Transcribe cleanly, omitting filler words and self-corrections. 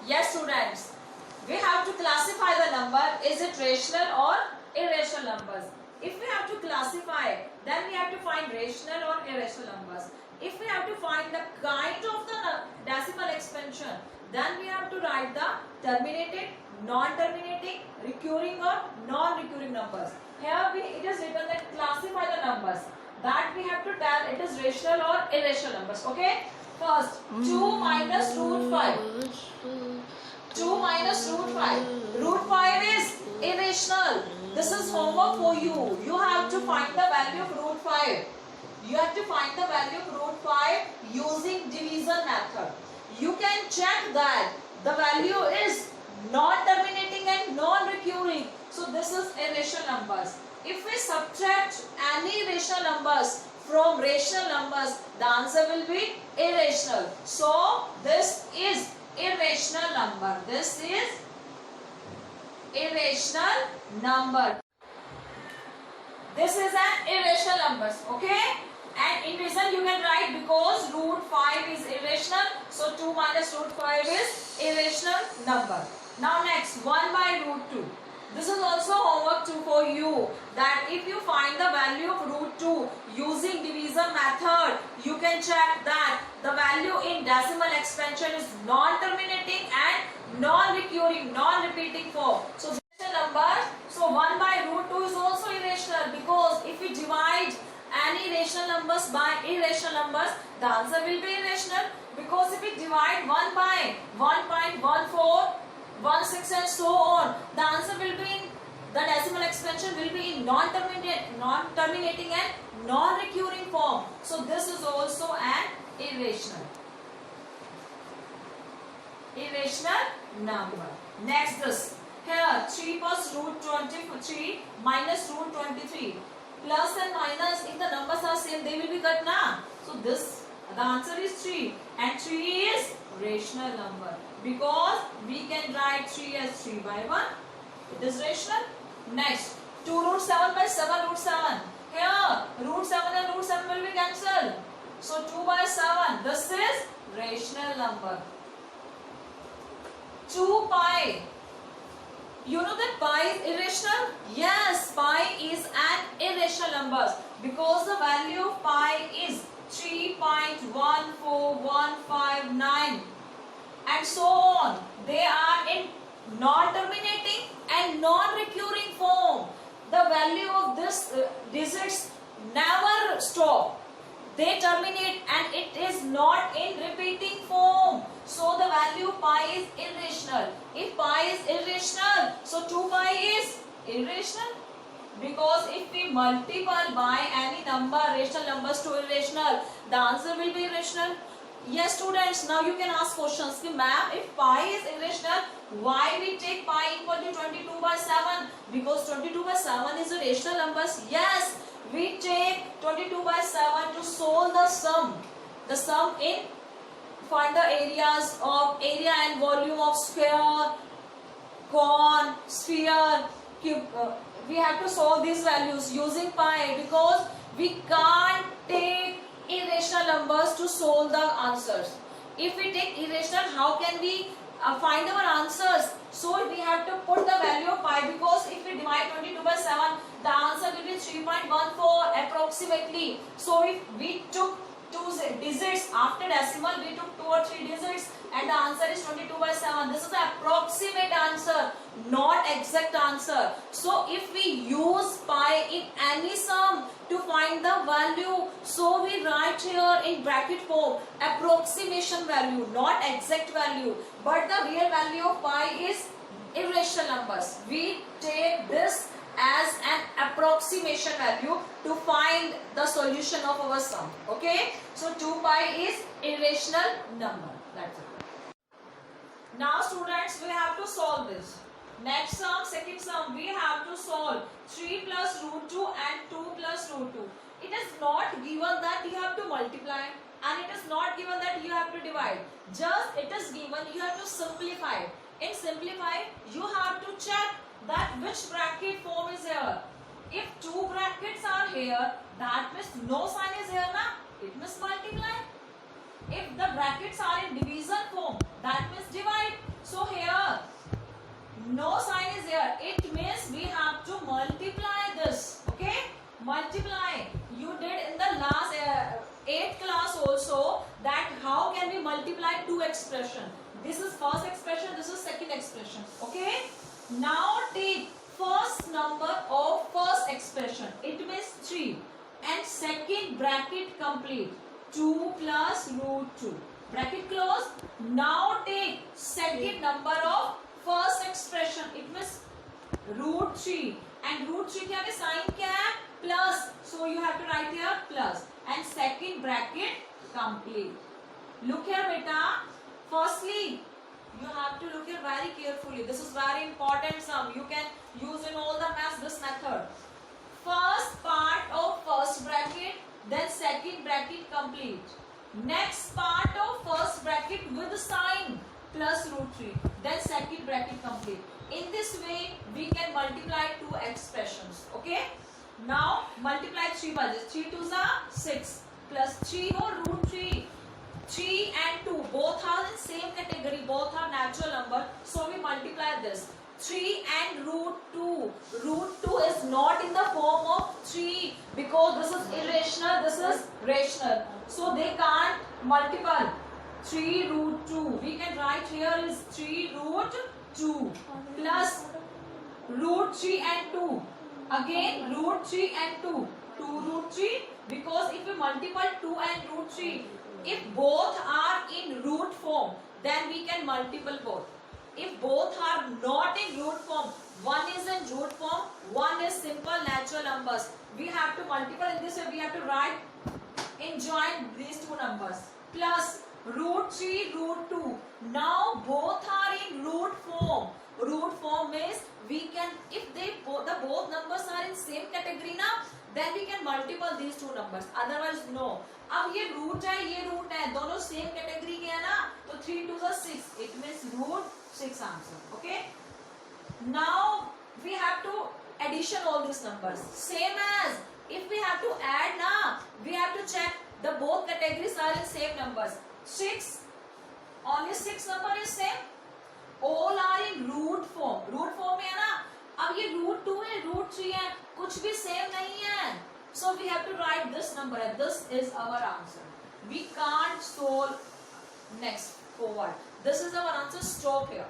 Yes, students. We have to classify the number. Is it rational or irrational numbers? If we have to classify, then we have to find rational or irrational numbers. If we have to find the kind of the decimal expansion, then we have to write the terminated, non-terminating, recurring or non-recurring numbers. Here it is written that classify the numbers. That we have to tell it is rational or irrational numbers. Okay. First, 2 minus root 5. 2 minus root 5. Root 5 is irrational. This is homework for you. You have to find the value of root 5. You have to find the value of root 5 using division method. You can check that the value is non-terminating and non-recurring. So this is irrational numbers. If we subtract any rational numbers from rational numbers, the answer will be irrational. So this is irrational number. This is irrational number. This is an irrational number. Okay? And in reason you can write because root 5 is irrational. So 2 minus root 5 is irrational number. Now next, 1 by root 2. This is also homework 2 for you, that if you find the value of root 2 using division method, you can check that the value in decimal expansion is non-terminating and non-recurring, non-repeating form. So this number, so 1 by root 2 is also irrational, because if we divide any rational numbers by irrational numbers, the answer will be irrational, because if we divide 1 by 1.14, 1/6 and so on, the answer will be in the decimal expansion will be in non-terminating and non-recurring form. So this is also an irrational number. Next, this here 3 plus root 23 minus root 23. Plus and minus, if the numbers are same, they will be cut now. So this, the answer is 3, and 3 is rational number, because we can write 3 as 3 by 1. It is rational. Next, 2 root 7 by 7 root 7. Here, root 7 and root 7 will be cancelled. So 2 by 7. This is rational number. 2 pi. You know that pi is irrational? Yes, pi is an irrational number, because the value of pi is 3.14159 and so on. They are in non-terminating and non-recurring form. The value of this digits never stop. They terminate and it is not in repeating form. So the value of pi is irrational. If pi is irrational, so 2 pi is irrational. Because if we multiply by any number, rational numbers to irrational, the answer will be irrational. Yes, students, now you can ask questions. Ma'am, if pi is irrational, why we take pi equal to 22 by 7? Because 22 by 7 is a rational number. Yes, we take 22 by 7 to solve the sum. The sum in, find the areas of area and volume of square, cone, sphere, cube. We have to solve these values using pi, because we can't take irrational numbers to solve the answers. If we take irrational, how can we find our answers? So we have to put the value of pi, because if we divide 22 by 7, the answer will be 3.14 approximately. So if we took 2 digits after decimal, we took 2 or 3 digits, and the answer is 22 by 7. This is the approximate answer, not exact answer. So if we use pi in any sum to find the value, so we write here in bracket form approximation value, not exact value. But the real value of pi is irrational numbers. We take this as an approximation value to find the solution of our sum. Okay, so 2 pi is irrational number. That's it. Now students, we have to solve this. Next sum, second sum, we have to solve 3 plus root 2 and 2 plus root 2. It is not given that you have to multiply, and it is not given that you have to divide. Just it is given you have to simplify. In simplify, you have to check that which bracket form is here. If 2 brackets are here, that means no sign is here, na? It means multiply. If the brackets are in division form, that means divide. So expression. This is first expression, this is second expression. Okay? Now take first number of first expression. It means 3. And second bracket complete. 2 plus root 2. Bracket close. Now take second number of first expression. It means root 3. And root 3 क्या है? Sign क्या है? Plus. So you have to write here plus. And second bracket complete. Look here beta. Firstly, you have to look here very carefully. This is very important sum. You can use in all the maths this method. First part of first bracket, then second bracket complete. Next part of first bracket with sign plus root 3. Then second bracket complete. In this way, we can multiply two expressions. Okay? Now, multiply 3 by this. 3 2s are 6 plus 3 or root 3. 3 and 2 both are in same category, both are natural number, so we multiply this. 3 and root 2. Root 2 is not in the form of 3 because this is irrational, this is rational, so they can't multiply. 3 root 2, we can write here is 3 root 2 plus root 3 and 2, again root 3 and 2, 2 root 3, because if we multiply 2 and root 3, if both are in root form, then we can multiple both. If both are not in root form, one is in root form, one is simple natural numbers, we have to multiply in this way. We have to write in join these two numbers plus root 3 root 2. Now both are in root form. Root form means we can, if they both numbers are in same category na, then we can multiple these two numbers, otherwise no. अब ये root है, ये root है, दोनों same category के है ना, तो 3 2 6, it means root 6 answer. Okay? Now we have to addition all these numbers. Same as if we have to add na, we have to check the both categories are in same numbers. 6, only 6 number is same. All are in root form. Root form में है ना, अब ये root 2 है, root 3 है, कुछ भी same नहीं है. So we have to write this number and this is our answer. We can't solve next forward. This is our answer. Stop here.